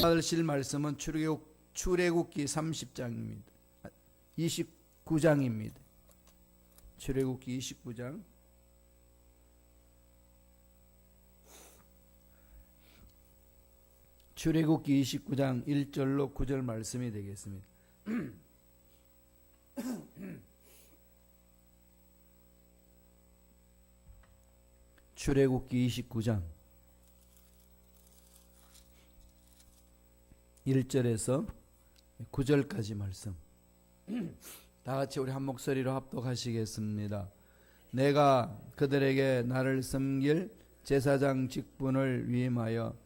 받으실 말씀은 출애굽기 30장입니다. 29장입니다. 출애굽기 29장. 출애굽기 29장 1절로 9절 말씀이 되겠습니다. 출애굽기 29장 1절에서 9절까지 말씀. 다 같이 우리 한 목소리로 합독하시겠습니다. 내가 그들에게 나를 섬길 제사장 직분을 위임하여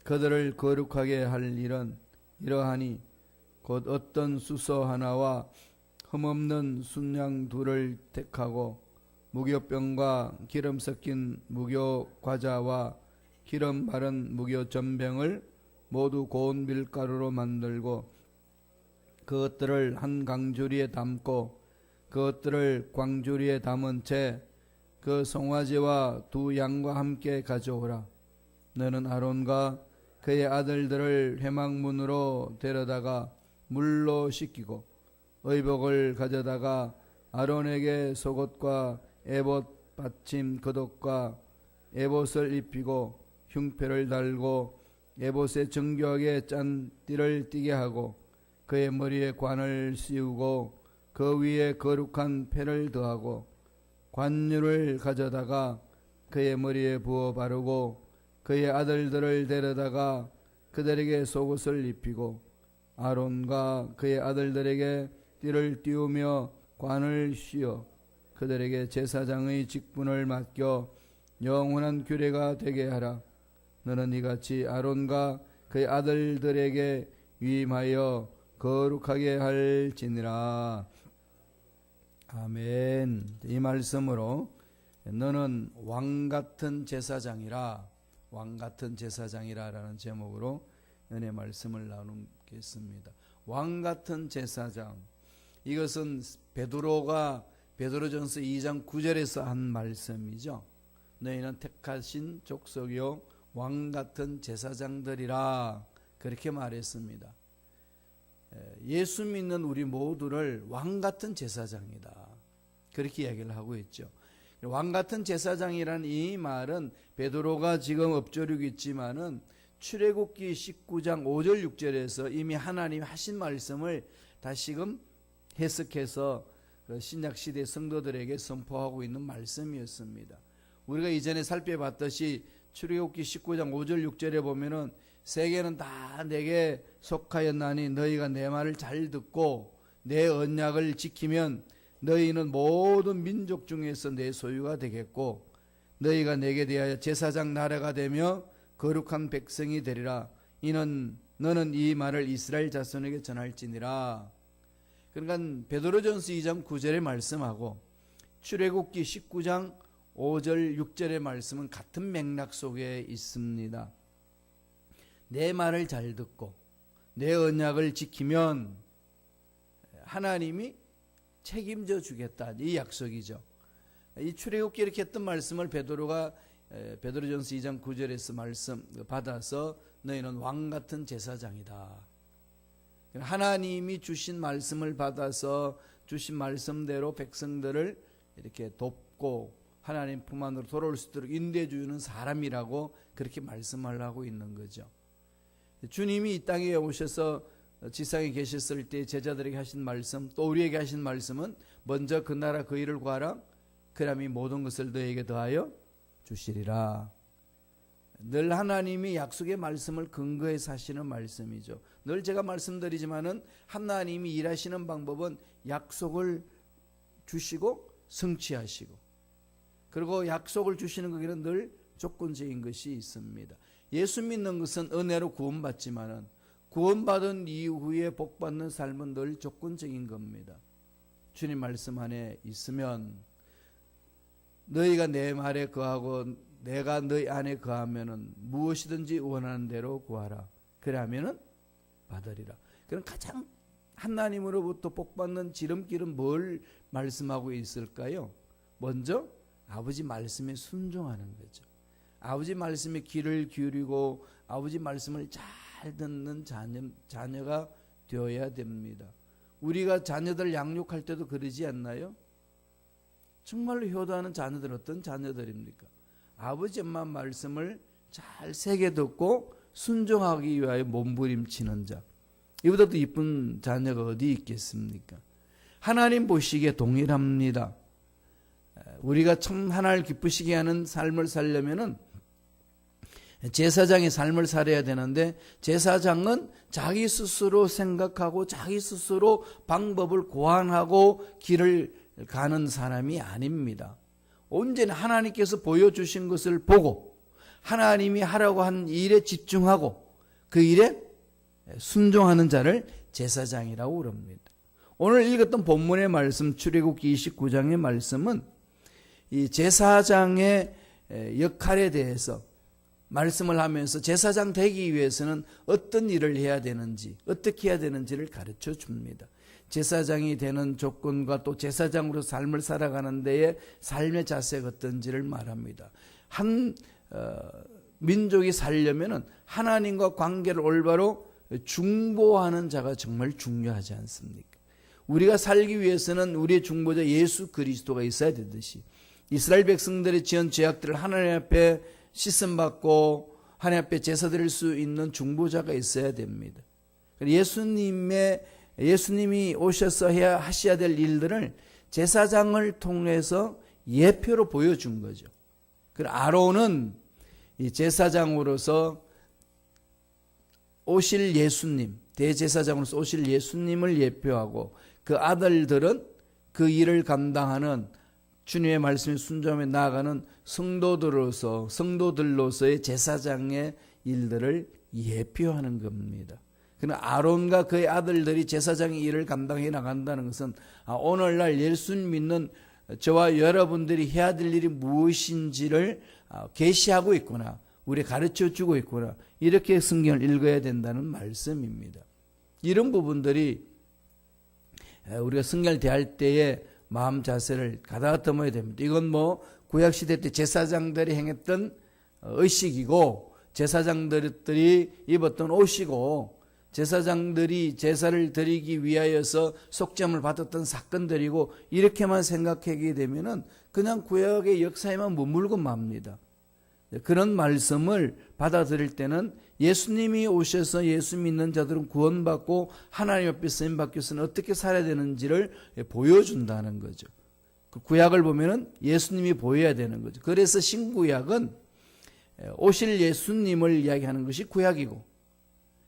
그들을 거룩하게 할 일은 이러하니 곧 어떤 수소 하나와 흠없는 순양 둘을 택하고 무교병과 기름 섞인 무교 과자와 기름 바른 무교 전병을 모두 고운 밀가루로 만들고 그것들을 한 강주리에 담고 그것들을 광주리에 담은 채 그 송아지와 두 양과 함께 가져오라. 너는 아론과 그의 아들들을 회막문으로 데려다가 물로 씻기고 의복을 가져다가 아론에게 속옷과 에봇 받침 겉옷과 에봇을 입히고 흉패를 달고 에봇에 정교하게 짠 띠를 띠게 하고 그의 머리에 관을 씌우고 그 위에 거룩한 패를 더하고 관유를 가져다가 그의 머리에 부어 바르고 그의 아들들을 데려다가 그들에게 속옷을 입히고 아론과 그의 아들들에게 띠를 띄우며 관을 씌워 그들에게 제사장의 직분을 맡겨 영원한 규례가 되게 하라. 너는 이같이 아론과 그의 아들들에게 위임하여 거룩하게 할지니라. 아멘. 이 말씀으로 너는 왕같은 제사장이라, 왕같은 제사장이라라는 제목으로 은혜 말씀을 나누겠습니다. 왕같은 제사장. 이것은 베드로가 베드로전서 2장 9절에서 한 말씀이죠. 너희는 택하신 족속이요 왕같은 제사장들이라 그렇게 말했습니다. 예수 믿는 우리 모두를 왕같은 제사장이다 그렇게 이야기를 하고 있죠. 왕같은 제사장이라는 이 말은 베드로가 지금 엎조리고 있지만은 출애굽기 19장 5절 6절에서 이미 하나님이 하신 말씀을 다시금 해석해서 신약시대 성도들에게 선포하고 있는 말씀이었습니다. 우리가 이전에 살펴봤듯이 출애굽기 19장 5절 6절에 보면은 세계는 다 내게 속하였나니 너희가 내 말을 잘 듣고 내 언약을 지키면 너희는 모든 민족 중에서 내 소유가 되겠고 너희가 내게 대하여 제사장 나라가 되며 거룩한 백성이 되리라. 이는 너는 이 말을 이스라엘 자손에게 전할지니라. 그러니까 베드로전서 2장 9절의 말씀하고 출애굽기 19장 5절 6절의 말씀은 같은 맥락 속에 있습니다. 내 말을 잘 듣고 내 언약을 지키면 하나님이 책임져 주겠다. 이 약속이죠. 이 출애굽기 이렇게 했던 말씀을 베드로가 베드로전서 2장 9절에서 말씀 받아서 너희는 왕같은 제사장이다. 하나님이 주신 말씀을 받아서 주신 말씀대로 백성들을 이렇게 돕고 하나님 품 안으로 돌아올 수 있도록 인도해 주는 사람이라고 그렇게 말씀을 하고 있는 거죠. 주님이 이 땅에 오셔서 지상에 계셨을 때 제자들에게 하신 말씀, 또 우리에게 하신 말씀은 먼저 그 나라 그 일을 구하라. 그러면 모든 것을 너에게 더하여 주시리라. 늘 하나님이 약속의 말씀을 근거해서 하시는 말씀이죠. 늘 제가 말씀드리지만은 하나님이 일하시는 방법은 약속을 주시고 성취하시고 그리고 약속을 주시는 거기는 늘 조건적인 것이 있습니다. 예수 믿는 것은 은혜로 구원받지만은 구원받은 이후에 복받는 삶은 늘 조건적인 겁니다. 주님 말씀 안에 있으면 너희가 내 말에 거하고 내가 너희 안에 거하면은 무엇이든지 원하는 대로 구하라. 그러면은 받으리라. 그럼 가장 하나님으로부터 복받는 지름길은 뭘 말씀하고 있을까요? 먼저 아버지 말씀에 순종하는 거죠. 아버지 말씀에 귀를 기울이고 아버지 말씀을 잘 듣는 자녀가 되어야 됩니다. 우리가 자녀들 양육할 때도 그러지 않나요? 정말로 효도하는 자녀들 어떤 자녀들입니까? 아버지 엄마 말씀을 잘 새겨 듣고 순종하기 위하여 몸부림치는 자. 이보다 더 이쁜 자녀가 어디 있겠습니까? 하나님 보시기에 동일합니다. 우리가 참 하나님을 기쁘시게 하는 삶을 살려면은 제사장의 삶을 살아야 되는데, 제사장은 자기 스스로 생각하고 자기 스스로 방법을 고안하고 길을 가는 사람이 아닙니다. 온전히 하나님께서 보여주신 것을 보고 하나님이 하라고 한 일에 집중하고 그 일에 순종하는 자를 제사장이라고 그럽니다. 오늘 읽었던 본문의 말씀, 출애굽기 29장의 말씀은 이 제사장의 역할에 대해서 말씀을 하면서 제사장 되기 위해서는 어떤 일을 해야 되는지, 어떻게 해야 되는지를 가르쳐 줍니다. 제사장이 되는 조건과 또 제사장으로 삶을 살아가는 데에 삶의 자세가 어떤지를 말합니다. 한 민족이 살려면은 하나님과 관계를 올바로 중보하는 자가 정말 중요하지 않습니까? 우리가 살기 위해서는 우리의 중보자 예수 그리스도가 있어야 되듯이 이스라엘 백성들의 지은 죄악들을 하나님 앞에 씻음받고 하나님 앞에 제사 드릴 수 있는 중보자가 있어야 됩니다. 예수님이 오셔서 하셔야 될 일들을 제사장을 통해서 예표로 보여준 거죠. 아론은 이 제사장으로서 오실 예수님, 대제사장으로서 오실 예수님을 예표하고, 그 아들들은 그 일을 감당하는 주님의 말씀에 순종하며 나아가는 성도들로서의 제사장의 일들을 예표하는 겁니다. 그러나 아론과 그의 아들들이 제사장의 일을 감당해 나간다는 것은 오늘날 예수님 믿는 저와 여러분들이 해야 될 일이 무엇인지를 계시하고 있구나, 우리 가르쳐주고 있구나, 이렇게 성경을 읽어야 된다는 말씀입니다. 이런 부분들이 우리가 성경을 대할 때에 마음 자세를 가다듬어야 됩니다. 이건 구약시대 때 제사장들이 행했던 의식이고, 제사장들이 입었던 옷이고, 제사장들이 제사를 드리기 위하여서 속죄함을 받았던 사건들이고, 이렇게만 생각하게 되면은 그냥 구약의 역사에만 머물고 맙니다. 그런 말씀을 받아들일 때는 예수님이 오셔서 예수 믿는 자들은 구원받고 하나님 앞에 쓰임받기 위해서는 어떻게 살아야 되는지를 보여준다는 거죠. 그 구약을 보면은 예수님이 보여야 되는 거죠. 그래서 신구약은 오실 예수님을 이야기하는 것이 구약이고,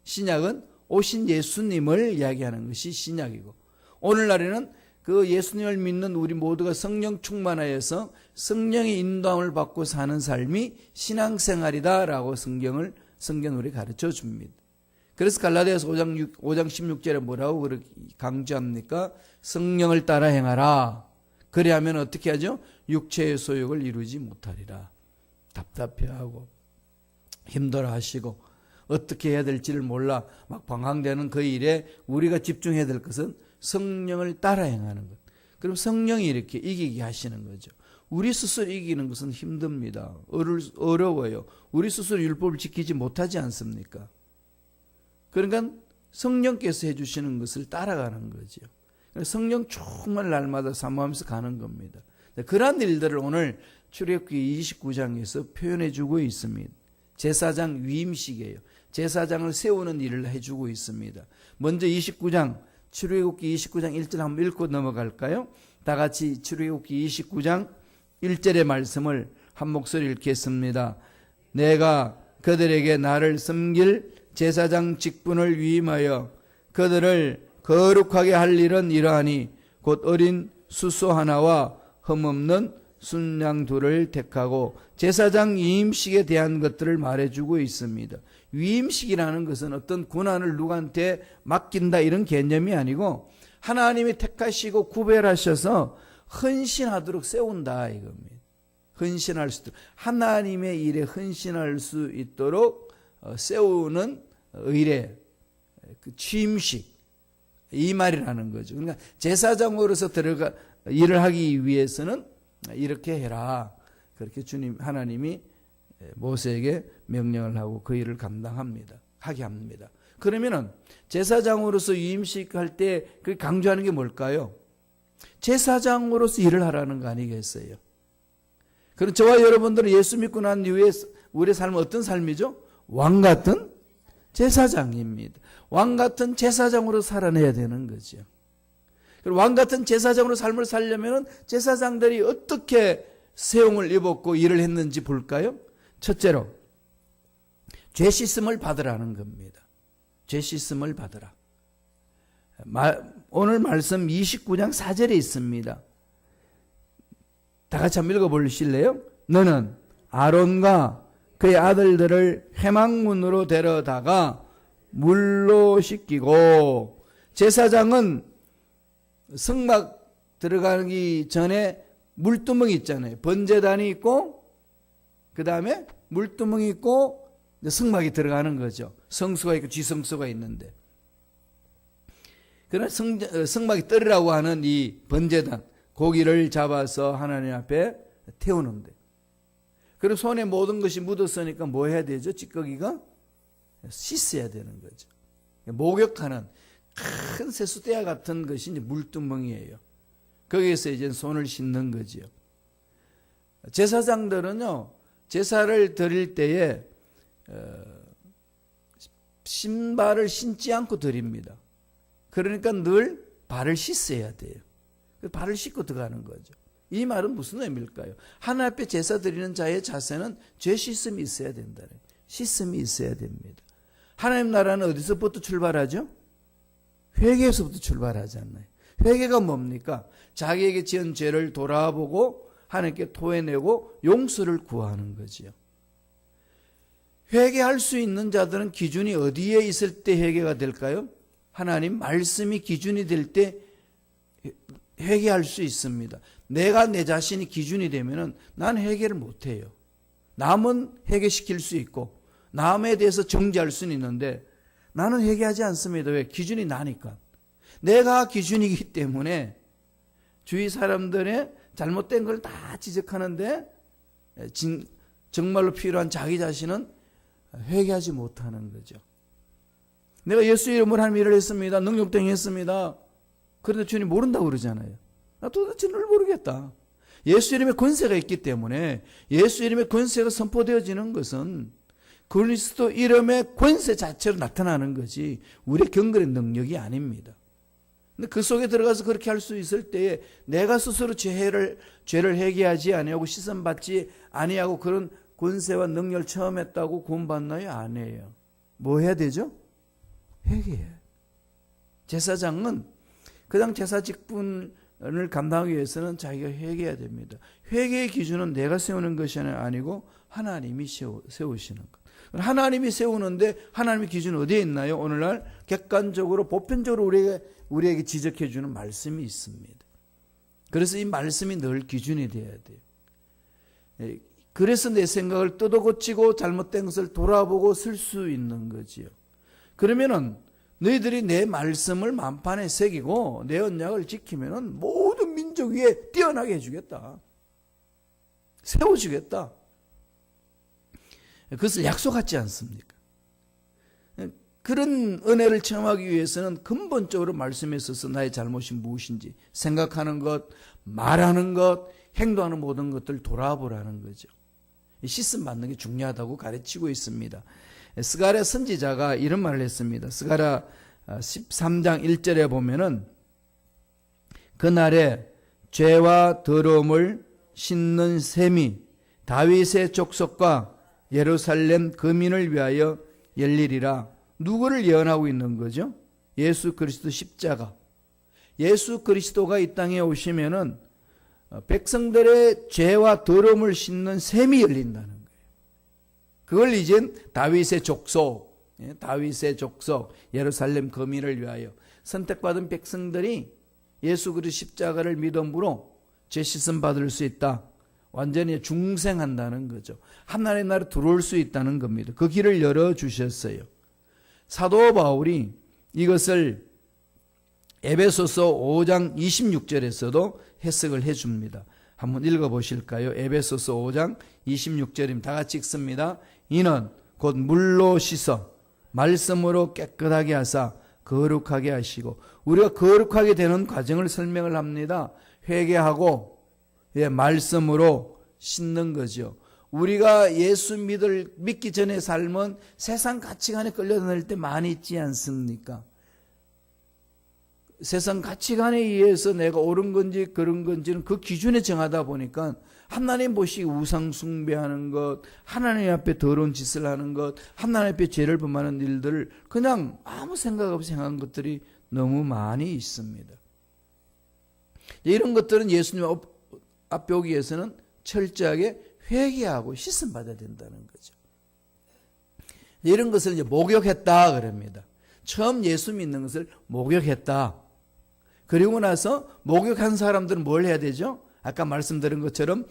신약은 오신 예수님을 이야기하는 것이 신약이고, 오늘날에는 그 예수님을 믿는 우리 모두가 성령 충만하여서 성령의 인도함을 받고 사는 삶이 신앙생활이다라고 성경 우리 가르쳐 줍니다. 그래서 갈라디아서 5장 16절에 뭐라고 강조합니까? 성령을 따라 행하라. 그래야면 어떻게 하죠? 육체의 소욕을 이루지 못하리라. 답답해하고 힘들어하시고 어떻게 해야 될지를 몰라 막 방황되는 그 일에 우리가 집중해야 될 것은 성령을 따라 행하는 것. 그럼 성령이 이렇게 이기게 하시는 거죠. 우리 스스로 이기는 것은 힘듭니다. 어려워요. 우리 스스로 율법을 지키지 못하지 않습니까? 그러니까 성령께서 해주시는 것을 따라가는 거죠. 성령 충만 날마다 사모하면서 가는 겁니다. 그러한 일들을 오늘 출애굽기 29장에서 표현해 주고 있습니다. 제사장 위임식이에요. 제사장을 세우는 일을 해주고 있습니다. 먼저 29장, 출애굽기 29장 1절 한번 읽고 넘어갈까요? 다 같이 출애굽기 29장 1절의 말씀을 한 목소리 읽겠습니다. 내가 그들에게 나를 섬길 제사장 직분을 위임하여 그들을 거룩하게 할 일은 이러하니 곧 어린 수소 하나와 흠없는 순양 둘을 택하고, 제사장 위임식에 대한 것들을 말해주고 있습니다. 위임식이라는 것은 어떤 권한을 누구한테 맡긴다 이런 개념이 아니고 하나님이 택하시고 구별하셔서 헌신하도록 세운다 이겁니다. 헌신할 수 있도록, 하나님의 일에 헌신할 수 있도록 세우는 의례, 그 취임식, 이 말이라는 거죠. 그러니까 제사장으로서 일을 하기 위해서는 이렇게 해라. 그렇게 주님 하나님이 모세에게 명령을 하고 그 일을 하게 합니다. 그러면은 제사장으로서 위임식할 때 그 강조하는 게 뭘까요? 제사장으로서 일을 하라는 거 아니겠어요? 그럼 저와 여러분들은 예수 믿고 난 이후에 우리의 삶은 어떤 삶이죠? 왕 같은 제사장입니다. 왕 같은 제사장으로 살아내야 되는 거죠. 그리고 왕 같은 제사장으로 삶을 살려면 제사장들이 어떻게 세움을 입었고 일을 했는지 볼까요? 첫째로 죄 씻음을 받으라는 겁니다. 죄 씻음을 받으라. 오늘 말씀 29장 4절에 있습니다. 다 같이 한번 읽어보실래요? 너는 아론과 그의 아들들을 회막문으로 데려다가 물로 씻기고, 제사장은 성막 들어가기 전에 물두멍이 있잖아요. 번제단이 있고 그 다음에 물두멍이 있고 성막이 들어가는 거죠. 성수가 있고 쥐성수가 있는데, 그러나 성막이 떨으라고 하는 이 번제단, 고기를 잡아서 하나님 앞에 태우는데, 그리고 손에 모든 것이 묻었으니까 뭐 해야 되죠? 찌꺼기가 씻어야 되는 거죠. 목욕하는 큰 세수대야 같은 것이 이제 물두멍이에요. 거기에서 이제 손을 씻는 거지요. 제사장들은요, 제사를 드릴 때에 신발을 신지 않고 드립니다. 그러니까 늘 발을 씻어야 돼요. 발을 씻고 들어가는 거죠. 이 말은 무슨 의미일까요? 하나님 앞에 제사 드리는 자의 자세는 죄 씻음이 있어야 된다. 씻음이 있어야 됩니다. 하나님 나라는 어디서부터 출발하죠? 회개에서부터 출발하잖아요. 회개가 뭡니까? 자기에게 지은 죄를 돌아보고 하나님께 토해내고 용서를 구하는 거지요. 회개할 수 있는 자들은 기준이 어디에 있을 때 회개가 될까요? 하나님 말씀이 기준이 될 때 회개할 수 있습니다. 내가 내 자신이 기준이 되면은 난 회개를 못해요. 남은 회개시킬 수 있고 남에 대해서 정죄할 수는 있는데 나는 회개하지 않습니다. 왜? 기준이 나니까. 내가 기준이기 때문에 주위 사람들의 잘못된 걸 다 지적하는데 정말로 필요한 자기 자신은 회개하지 못하는 거죠. 내가 예수 이름으로 하나님 일을 했습니다. 능력도 행했습니다. 그런데 주님 모른다고 그러잖아요. 나 도대체 늘 모르겠다. 예수 이름의 권세가 있기 때문에, 예수 이름의 권세가 선포되어지는 것은 그리스도 이름의 권세 자체로 나타나는 거지 우리의 경건의 능력이 아닙니다. 근데 그 속에 들어가서 그렇게 할 수 있을 때에 내가 스스로 죄를 회개하지 아니하고 시선받지 아니하고 그런 권세와 능력을 처음 했다고 구원받나요? 아니에요. 뭐 해야 되죠? 회개해요. 제사장은 그냥 제사 직분을 감당하기 위해서는 자기가 회개해야 됩니다. 회개의 기준은 내가 세우는 것이 아니고 하나님이 세우시는 것. 하나님이 세우는데 하나님의 기준은 어디에 있나요? 오늘날 객관적으로 보편적으로 우리에게 지적해 주는 말씀이 있습니다. 그래서 이 말씀이 늘 기준이 되어야 돼요. 그래서 내 생각을 뜯어고치고 잘못된 것을 돌아보고 쓸 수 있는 거지요. 그러면은 너희들이 내 말씀을 만판에 새기고 내 언약을 지키면은 모든 민족 위에 뛰어나게 해주겠다. 세워주겠다. 그것을 약속하지 않습니까? 그런 은혜를 체험하기 위해서는 근본적으로 말씀에 있어서 나의 잘못이 무엇인지 생각하는 것, 말하는 것, 행동하는 모든 것들을 돌아보라는 거죠. 씻음 받는 게 중요하다고 가르치고 있습니다. 스가랴 선지자가 이런 말을 했습니다. 스가랴 13장 1절에 보면은 그날에 죄와 더러움을 씻는 셈이 다윗의 족속과 예루살렘 거민을 위하여 열리리라. 누구를 예언하고 있는 거죠? 예수 그리스도 십자가. 예수 그리스도가 이 땅에 오시면은 백성들의 죄와 더러움을 씻는 셈이 열린다는 거예요. 그걸 이젠 다윗의 족속, 예루살렘 거민을 위하여 선택받은 백성들이 예수 그리스도 십자가를 믿음으로 죄 씻음 받을 수 있다. 완전히 중생한다는 거죠. 하나님의 나라에 들어올 수 있다는 겁니다. 그 길을 열어주셨어요. 사도 바울이 이것을 에베소서 5장 26절에서도 해석을 해줍니다. 한번 읽어보실까요? 에베소서 5장 26절입니다. 다 같이 읽습니다. 이는 곧 물로 씻어 말씀으로 깨끗하게 하사 거룩하게 하시고, 우리가 거룩하게 되는 과정을 설명을 합니다. 회개하고 말씀으로 씻는 거죠. 우리가 예수 믿기 전에 삶은 세상 가치관에 끌려다닐 때 많이 있지 않습니까? 세상 가치관에 의해서 내가 옳은 건지 그런 건지는 그 기준에 정하다 보니까 하나님 보시기 우상 숭배하는 것, 하나님 앞에 더러운 짓을 하는 것, 하나님 앞에 죄를 범하는 일들을 그냥 아무 생각 없이 행한 것들이 너무 많이 있습니다. 이런 것들은 예수님 앞에 오기 위해서는 철저하게 회개하고 씻음 받아야 된다는 거죠. 이런 것을 이제 목욕했다 그럽니다. 처음 예수 믿는 것을 목욕했다. 그리고 나서 목욕한 사람들은 뭘 해야 되죠? 아까 말씀드린 것처럼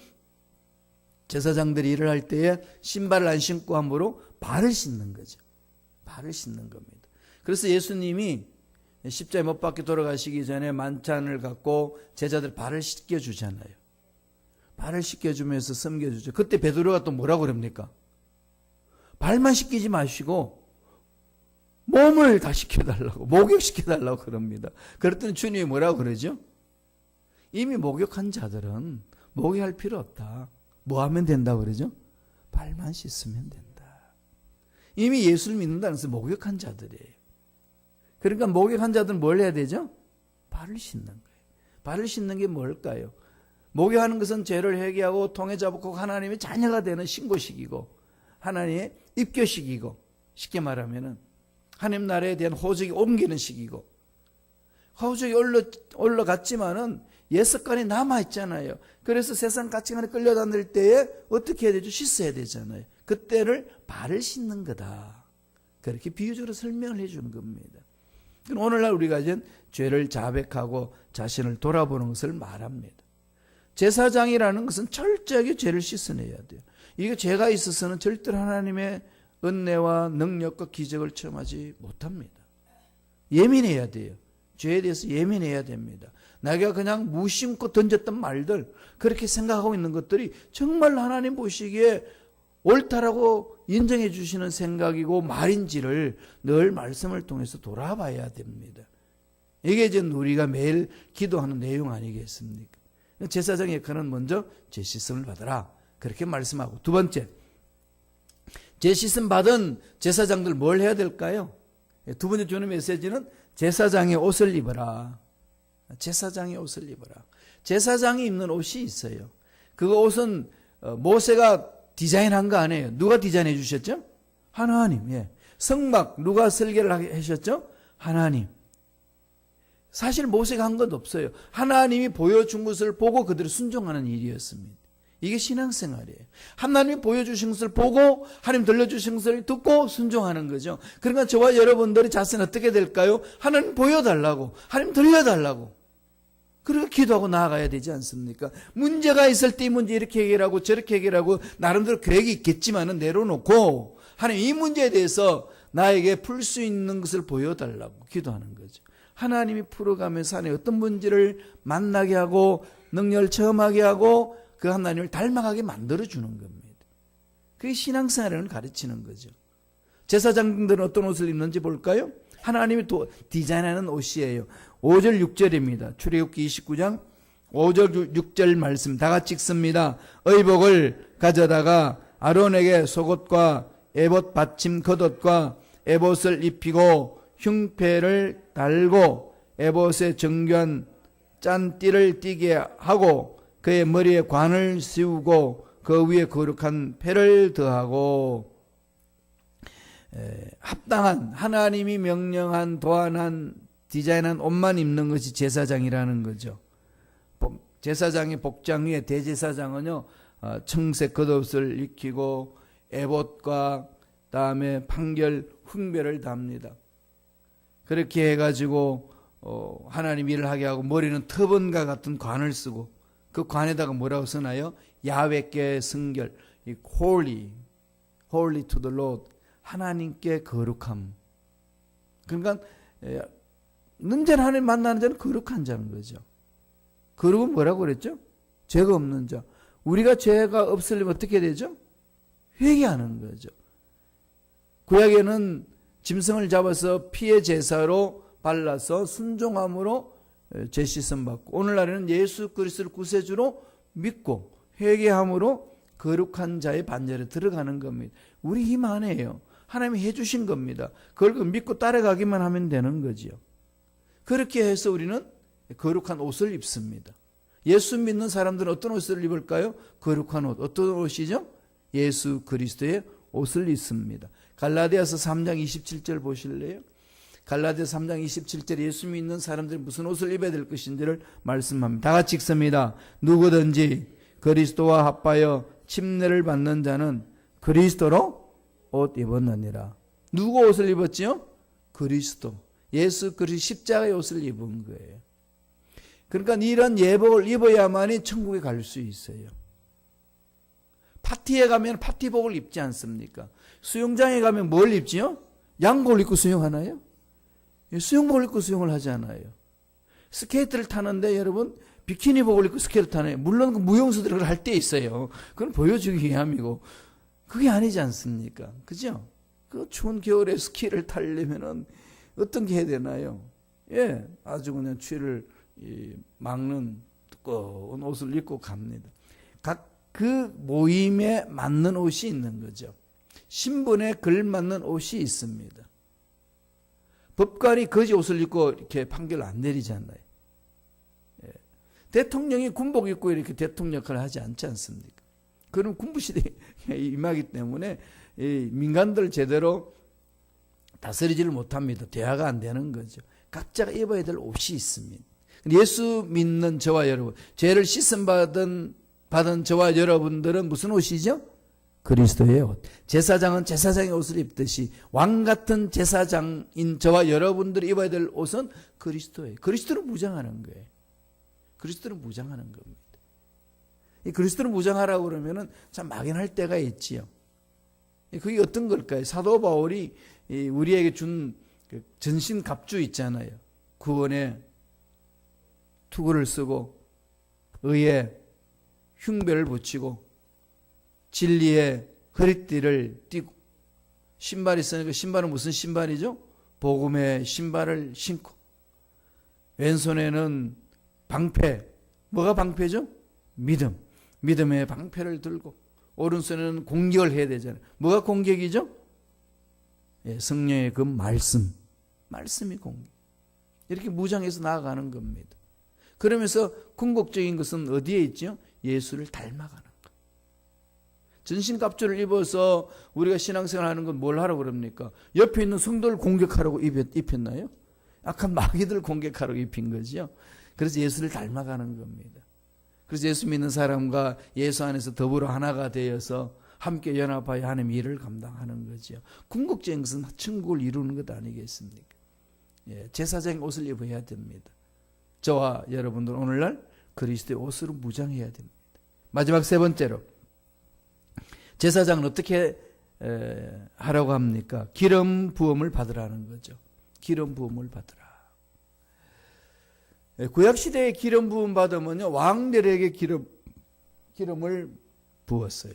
제사장들이 일을 할 때에 신발을 안 신고 함으로 발을 씻는 거죠. 발을 씻는 겁니다. 그래서 예수님이 십자가에 못 박혀 돌아가시기 전에 만찬을 갖고 제자들 발을 씻겨주잖아요. 발을 씻겨주면서 섬겨주죠. 그때 베드로가 또 뭐라고 그럽니까? 발만 씻기지 마시고 몸을 다 씻겨달라고, 목욕시켜달라고 그럽니다. 그랬더니 주님이 뭐라고 그러죠? 이미 목욕한 자들은 목욕할 필요 없다. 뭐 하면 된다고 그러죠? 발만 씻으면 된다. 이미 예수를 믿는다는 것은 목욕한 자들이에요. 그러니까 목욕한 자들은 뭘 해야 되죠? 발을 씻는 거예요. 발을 씻는 게 뭘까요? 목욕하는 것은 죄를 회개하고 통해 잡고 하나님의 자녀가 되는 신고식이고, 하나님의 입교식이고, 쉽게 말하면은 하나님 나라에 대한 호적이 옮기는 식이고, 호적이 올라갔지만은 옛 습관이 남아있잖아요. 그래서 세상 가치관에 끌려다닐 때에 어떻게 해야 되죠? 씻어야 되잖아요. 그때를 발을 씻는 거다. 그렇게 비유적으로 설명을 해주는 겁니다. 오늘날 우리가 이제 죄를 자백하고 자신을 돌아보는 것을 말합니다. 제사장이라는 것은 철저하게 죄를 씻어내야 돼요. 이게 죄가 있어서는 절대로 하나님의 은혜와 능력과 기적을 체험하지 못합니다. 예민해야 돼요. 죄에 대해서 예민해야 됩니다. 내가 그냥 무심코 던졌던 말들, 그렇게 생각하고 있는 것들이 정말 하나님 보시기에 옳다라고 인정해 주시는 생각이고 말인지를 늘 말씀을 통해서 돌아봐야 됩니다. 이게 이제 우리가 매일 기도하는 내용 아니겠습니까? 제사장의 역할은 먼저 죄 씻음을 받아라, 그렇게 말씀하고, 두 번째, 죄 씻음 받은 제사장들 뭘 해야 될까요? 두 번째 주는 메시지는 제사장의 옷을 입어라. 제사장의 옷을 입어라. 제사장이 입는 옷이 있어요. 그 옷은 모세가 디자인한 거 아니에요. 누가 디자인해 주셨죠? 하나님. 예. 성막 누가 설계를 하셨죠? 하나님. 사실 모세가 한 것 없어요. 하나님이 보여준 것을 보고 그대로 순종하는 일이었습니다. 이게 신앙생활이에요. 하나님이 보여주신 것을 보고 하나님 들려주신 것을 듣고 순종하는 거죠. 그러니까 저와 여러분들의 자세는 어떻게 될까요? 하나님 보여달라고, 하나님 들려달라고, 그리고 기도하고 나아가야 되지 않습니까? 문제가 있을 때 이 문제 이렇게 해결하고 저렇게 해결하고 나름대로 계획이 있겠지만은 내려놓고 하나님 이 문제에 대해서 나에게 풀 수 있는 것을 보여달라고 기도하는 거죠. 하나님이 풀어가면서 하나님 어떤 문제를 만나게 하고 능력을 체험하게 하고 그 하나님을 닮아가게 만들어주는 겁니다. 그게 신앙생활을 가르치는 거죠. 제사장들은 어떤 옷을 입는지 볼까요? 하나님이 디자인하는 옷이에요. 5절 6절입니다. 출애굽기 29장 5절 6절 말씀 다 같이 읽습니다. 의복을 가져다가 아론에게 속옷과 에봇 받침 겉옷과 에봇을 입히고 흉패를 달고 에봇의 정교한 짠띠를 띠게 하고 그의 머리에 관을 씌우고 그 위에 거룩한 패를 더하고, 합당한 하나님이 명령한 도안한 디자인한 옷만 입는 것이 제사장이라는 거죠. 제사장의 복장 위에 대제사장은요 청색 겉옷을 입히고 에봇과 다음에 판결 흉배를 답니다. 그렇게 해가지고 하나님 일을 하게 하고 머리는 터번과 같은 관을 쓰고 그 관에다가 뭐라고 쓰나요? 야훼께 성결, holy to the Lord, 하나님께 거룩함. 그러니까 언제나 하나님 만나는 자는 거룩한 자는 거죠. 거룩은 뭐라고 그랬죠? 죄가 없는 자. 우리가 죄가 없으려면 어떻게 되죠? 회개하는 거죠. 구약에는 짐승을 잡아서 피의 제사로 발라서 순종함으로 죄 씻음 받고, 오늘날에는 예수 그리스도를 구세주로 믿고 회개함으로 거룩한 자의 반열에 들어가는 겁니다. 우리 힘 안에요. 하나님이 해주신 겁니다. 그걸 믿고 따라가기만 하면 되는 거지요. 그렇게 해서 우리는 거룩한 옷을 입습니다. 예수 믿는 사람들은 어떤 옷을 입을까요? 거룩한 옷. 어떤 옷이죠? 예수 그리스도의 옷을 입습니다. 갈라디아서 3장 27절 보실래요? 갈라디아서 3장 27절에 예수 믿는 사람들이 무슨 옷을 입어야 될 것인지를 말씀합니다. 다 같이 읽습니다. 누구든지 그리스도와 합하여 침례를 받는 자는 그리스도로 옷 입었느니라. 누구 옷을 입었지요? 그리스도. 예수 그리스도 십자가의 옷을 입은 거예요. 그러니까 이런 예복을 입어야만이 천국에 갈 수 있어요. 파티에 가면 파티복을 입지 않습니까? 수영장에 가면 뭘 입지요? 양복을 입고 수영하나요? 수영복을 입고 수영을 하지 않아요. 스케이트를 타는데 여러분 비키니복을 입고 스케이트 타나요? 물론 그 무용수들을 할 때 있어요. 그건 보여주기 위함이고 그게 아니지 않습니까? 그죠? 그 추운 겨울에 스키를 타려면은 어떤 게 해야 되나요? 예, 아주 그냥 추위를 막는 두꺼운 옷을 입고 갑니다. 각 그 모임에 맞는 옷이 있는 거죠. 신분에 걸맞는 옷이 있습니다. 법관이 거지 옷을 입고 이렇게 판결을 안 내리잖아요. 예. 대통령이 군복 입고 이렇게 대통령 역할을 하지 않지 않습니까? 그럼 군부시대에 임하기 때문에 이 민간들 제대로 다스리지를 못합니다. 대화가 안 되는 거죠. 각자가 입어야 될 옷이 있습니다. 예수 믿는 저와 여러분, 죄를 씻음 받은 저와 여러분들은 무슨 옷이죠? 그리스도의 옷. 제사장은 제사장의 옷을 입듯이 왕 같은 제사장인 저와 여러분들이 입어야 될 옷은 그리스도예요. 그리스도를 무장하는 거예요. 그리스도를 무장하는 겁니다. 이 그리스도를 무장하라고 그러면은 참 막연할 때가 있지요. 그게 어떤 걸까요? 사도 바울이 우리에게 준 전신 갑주 있잖아요. 구원의 투구를 쓰고 의의 흉배를 붙이고 진리의 허리띠를 띠고 신발이 있으니까 신발은 무슨 신발이죠? 복음의 신발을 신고 왼손에는 방패. 뭐가 방패죠? 믿음. 믿음의 방패를 들고 오른손에는 공격을 해야 되잖아요. 뭐가 공격이죠? 예, 성령의 그 말씀이 공격. 이렇게 무장해서 나아가는 겁니다. 그러면서 궁극적인 것은 어디에 있죠? 예수를 닮아가는 것. 전신갑주를 입어서 우리가 신앙생활 하는 건 뭘 하라고 그럽니까? 옆에 있는 성도를 공격하라고 입혔나요? 악한 마귀들 공격하라고 입힌 거죠. 그래서 예수를 닮아가는 겁니다. 그래서 예수 믿는 사람과 예수 안에서 더불어 하나가 되어서 함께 연합하여 하나님의 일을 감당하는 거죠. 궁극적인 것은 천국을 이루는 것 아니겠습니까? 예, 제사장의 옷을 입어야 됩니다. 저와 여러분들 오늘날 그리스도의 옷으로 무장해야 됩니다. 마지막 세 번째로 제사장은 어떻게 하라고 합니까? 기름 부음을 받으라는 거죠. 기름 부음을 받으라. 구약시대에 기름 부음 받으면요, 왕들에게 기름을 부었어요.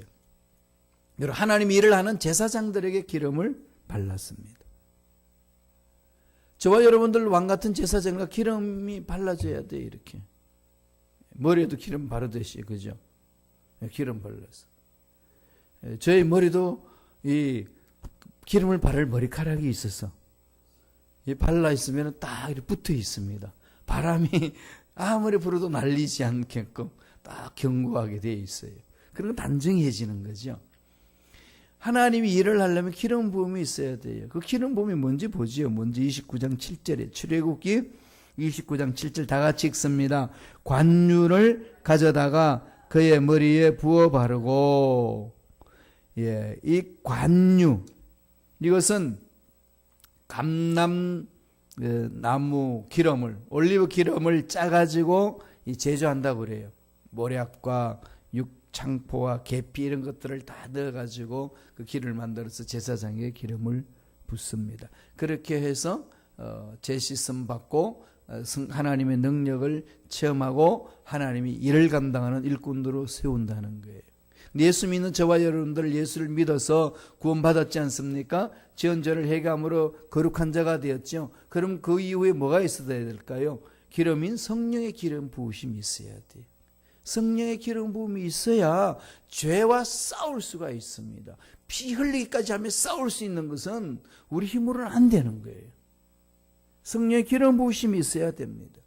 하나님 일을 하는 제사장들에게 기름을 발랐습니다. 저와 여러분들 왕같은 제사장과 기름이 발라져야 돼요. 이렇게 머리에도 기름 바르듯이, 그죠? 기름 발라서 저희 머리도 이 기름을 바를 머리카락이 있어서 발라 있으면 딱 이렇게 붙어 있습니다. 바람이 아무리 불어도 날리지 않게끔 딱 견고하게 되어 있어요. 그런 건 단정해지는 거죠. 하나님이 일을 하려면 기름 부음이 있어야 돼요. 그 기름 부음이 뭔지 보지요. 먼저 29장 7절에 출애굽기 29장 7절 다 같이 읽습니다. 관유를 가져다가 그의 머리에 부어 바르고, 예, 이 관유, 이것은 감람 나무 기름을, 올리브 기름을 짜가지고 제조한다고 그래요. 모략과 육창포와 계피 이런 것들을 다 넣어가지고 그 기름을 만들어서 제사장에 기름을 붓습니다. 그렇게 해서 제 씻음 받고 하나님의 능력을 체험하고 하나님이 일을 감당하는 일꾼으로 세운다는 거예요. 예수 믿는 저와 여러분들 예수를 믿어서 구원받았지 않습니까? 지언죄를 회개함으로 거룩한 자가 되었죠. 그럼 그 이후에 뭐가 있어야 될까요? 기름인 성령의 기름 부으심이 있어야 돼요. 성령의 기름 부음이 있어야 죄와 싸울 수가 있습니다. 피 흘리기까지 하며 싸울 수 있는 것은 우리 힘으로는 안 되는 거예요. 성령의 기름 부으심이 있어야 됩니다.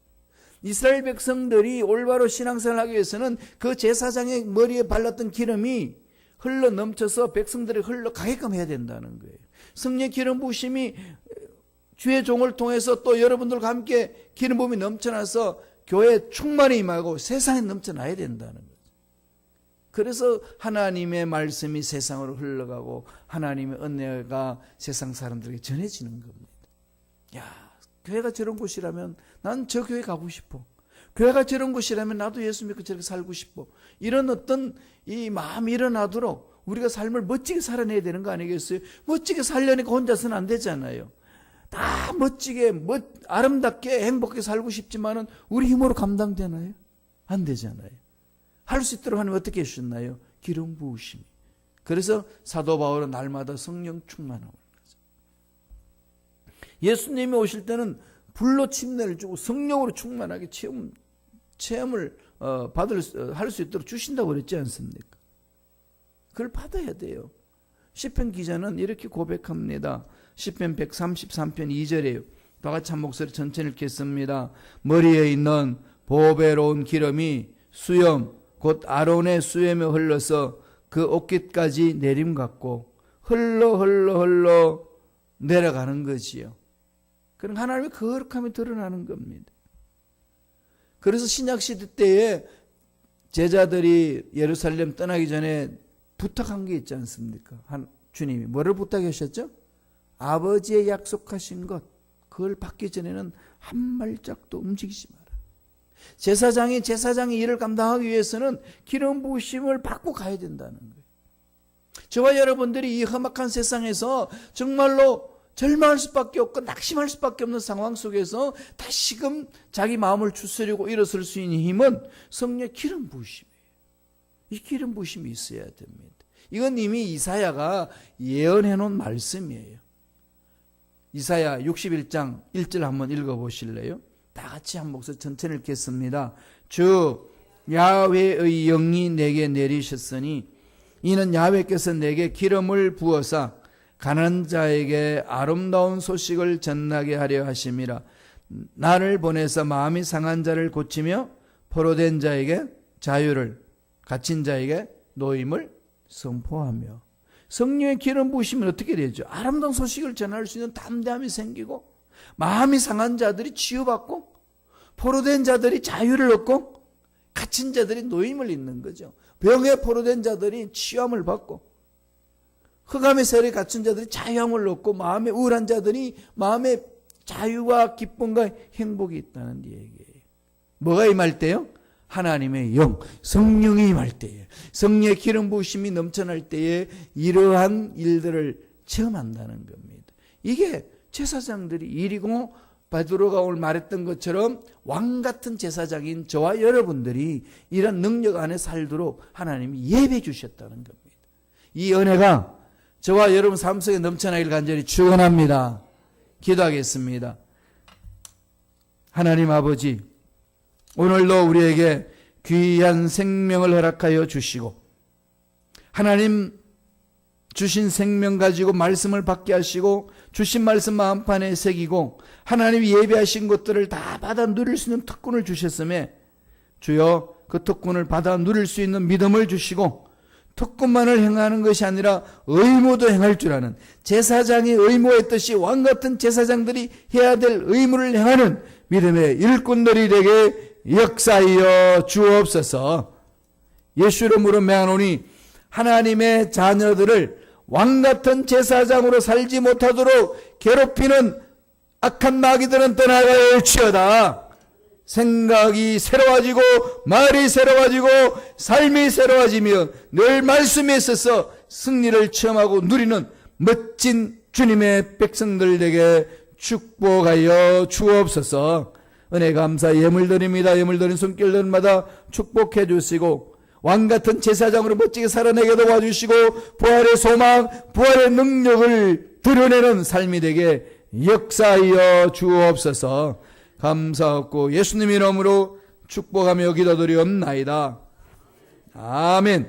이스라엘 백성들이 올바로 신앙생활을 하기 위해서는 그 제사장의 머리에 발랐던 기름이 흘러 넘쳐서 백성들이 흘러가게끔 해야 된다는 거예요. 성령의 기름 부으심이 주의 종을 통해서 또 여러분들과 함께 기름 부음이 넘쳐나서 교회에 충만히 임하고 세상에 넘쳐나야 된다는 거죠. 그래서 하나님의 말씀이 세상으로 흘러가고 하나님의 은혜가 세상 사람들에게 전해지는 겁니다. 야, 교회가 저런 곳이라면 난 저 교회 가고 싶어. 교회가 저런 곳이라면 나도 예수 믿고 저렇게 살고 싶어. 이런 어떤 이 마음이 일어나도록 우리가 삶을 멋지게 살아내야 되는 거 아니겠어요? 멋지게 살려니까 혼자서는 안 되잖아요. 다 멋지게 아름답게 행복하게 살고 싶지만은 우리 힘으로 감당되나요? 안 되잖아요. 할 수 있도록 하나님 어떻게 해주셨나요? 기름 부으심이. 그래서 사도 바울은 날마다 성령 충만함을 거죠. 예수님이 오실 때는 불로 침례를 주고 성령으로 충만하게 체험을 할 수 있도록 주신다고 그랬지 않습니까? 그걸 받아야 돼요. 시편 기자는 이렇게 고백합니다. 시편 133편 2절에요. 다 같이 한 목소리 천천히 읽겠습니다. 머리에 있는 보배로운 기름이 수염 곧 아론의 수염에 흘러서 그 옷깃까지 내림 같고 흘러 내려가는 거지요. 그럼 하나님의 거룩함이 드러나는 겁니다. 그래서 신약시대 때에 제자들이 예루살렘 떠나기 전에 부탁한 게 있지 않습니까? 주님이 뭐를 부탁하셨죠? 아버지의 약속하신 것, 그걸 받기 전에는 한 발짝도 움직이지 마라. 제사장이 일을 감당하기 위해서는 기름 부으심을 받고 가야 된다는 거예요. 저와 여러분들이 이 험악한 세상에서 정말로 절망할 수밖에 없고 낙심할 수밖에 없는 상황 속에서 다시금 자기 마음을 추스리고 일어설 수 있는 힘은 성령의 기름 부으심이에요. 이 기름 부으심이 있어야 됩니다. 이건 이미 이사야가 예언해 놓은 말씀이에요. 이사야 61장 1절 한번 읽어보실래요? 다 같이 한 목소리 천천히 읽겠습니다. 주 야훼의 영이 내게 내리셨으니 이는 야훼께서 내게 기름을 부어사 가난한 자에게 아름다운 소식을 전하게 하려 하심이라. 나를 보내서 마음이 상한 자를 고치며 포로된 자에게 자유를, 갇힌 자에게 노임을 선포하며. 성령의 기름 부으시면 어떻게 되죠? 아름다운 소식을 전할 수 있는 담대함이 생기고 마음이 상한 자들이 치유받고 포로된 자들이 자유를 얻고 갇힌 자들이 노임을 얻는 거죠. 병에 포로된 자들이 치유함을 받고 흑암의 세력에 갇힌 자들이 자유함을 얻고 마음에 우울한 자들이 마음에 자유와 기쁨과 행복이 있다는 얘기예요. 뭐가 임할 때요? 하나님의 영, 성령이 임할 때에, 성령의 기름 부으심이 넘쳐날 때에 이러한 일들을 체험한다는 겁니다. 이게 제사장들이 일이고 베드로가 오늘 말했던 것처럼 왕같은 제사장인 저와 여러분들이 이런 능력 안에 살도록 하나님이 예배해 주셨다는 겁니다. 이 은혜가 저와 여러분 삶 속에 넘쳐나길 간절히 축원합니다. 기도하겠습니다. 하나님 아버지, 오늘도 우리에게 귀한 생명을 허락하여 주시고 하나님 주신 생명 가지고 말씀을 받게 하시고 주신 말씀 마음판에 새기고 하나님이 예배하신 것들을 다 받아 누릴 수 있는 특권을 주셨음에 주여 그 특권을 받아 누릴 수 있는 믿음을 주시고 특권만을 행하는 것이 아니라 의무도 행할 줄 아는 제사장이 의무했듯이 왕같은 제사장들이 해야 될 의무를 행하는 믿음의 일꾼들이 되게 역사하여 주옵소서. 예수 이름으로 명하노니 하나님의 자녀들을 왕같은 제사장으로 살지 못하도록 괴롭히는 악한 마귀들은 떠나가야 할지어다. 생각이 새로워지고 말이 새로워지고 삶이 새로워지며 늘 말씀에 있어서 승리를 체험하고 누리는 멋진 주님의 백성들에게 축복하여 주옵소서. 은혜 감사 예물 드립니다. 예물 드린 손길들마다 축복해 주시고 왕같은 제사장으로 멋지게 살아내게 도와주시고 부활의 소망, 부활의 능력을 드러내는 삶이 되게 역사하여 주옵소서. 감사하고 예수님 이름으로 축복하며 기도드리옵나이다. 아멘.